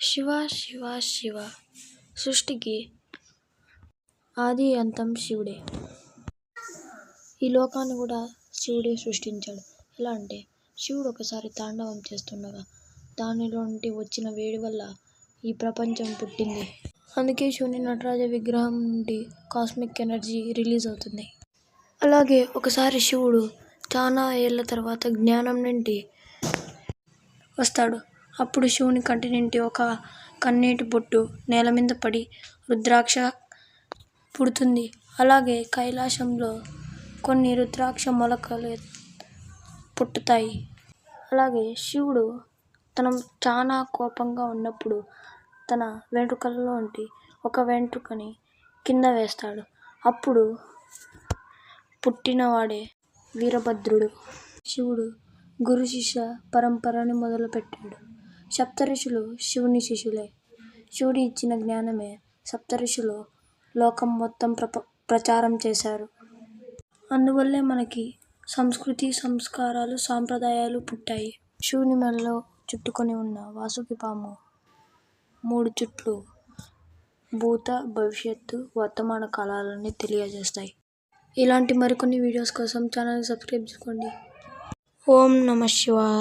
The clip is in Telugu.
శివ శివ శివ సృష్టికి ఆది అంతం శివుడే. ఈ లోకాన్ని కూడా శివుడే సృష్టించాడు. ఎలా అంటే శివుడు ఒకసారి తాండవం చేస్తుండగా దానిలో నుండి వచ్చిన వేడి వల్ల ఈ ప్రపంచం పుట్టింది. అందుకే శివుని నటరాజ విగ్రహం నుండి కాస్మిక్ ఎనర్జీ రిలీజ్ అవుతుంది. అలాగే ఒకసారి శివుడు చాలా ఏళ్ల తర్వాత జ్ఞానం నుండి వస్తాడు. అప్పుడు శివుని కంటి నుండి ఒక కన్నీటి బొట్టు నేల మీద పడి రుద్రాక్ష పుడుతుంది. అలాగే కైలాసంలో కొన్ని రుద్రాక్ష మొలకలు పుట్టుతాయి. అలాగే శివుడు తన చాలా కోపంగా ఉన్నప్పుడు తన వెంట్రుకలలోంటి ఒక వెంట్రుకని కింద వేస్తాడు. అప్పుడు పుట్టినవాడే వీరభద్రుడు. శివుడు గురు శిష్య పరంపరని మొదలుపెట్టాడు. సప్తఋషులు శివుని శిష్యులే. శివుడు ఇచ్చిన జ్ఞానమే సప్తఋషులు లోకం మొత్తం ప్రచారం చేశారు. అందువల్లే మనకి సంస్కృతి, సంస్కారాలు, సాంప్రదాయాలు పుట్టాయి. శివుని మెడలో చుట్టుకొని ఉన్న వాసుకి పాము 3 చుట్లు భూత, భవిష్యత్తు, వర్తమాన కాలాలని తెలియజేస్తాయి. ఇలాంటి మరికొన్ని వీడియోస్ కోసం ఛానల్ని సబ్స్క్రైబ్ చేసుకోండి. ఓం నమః శివాయ.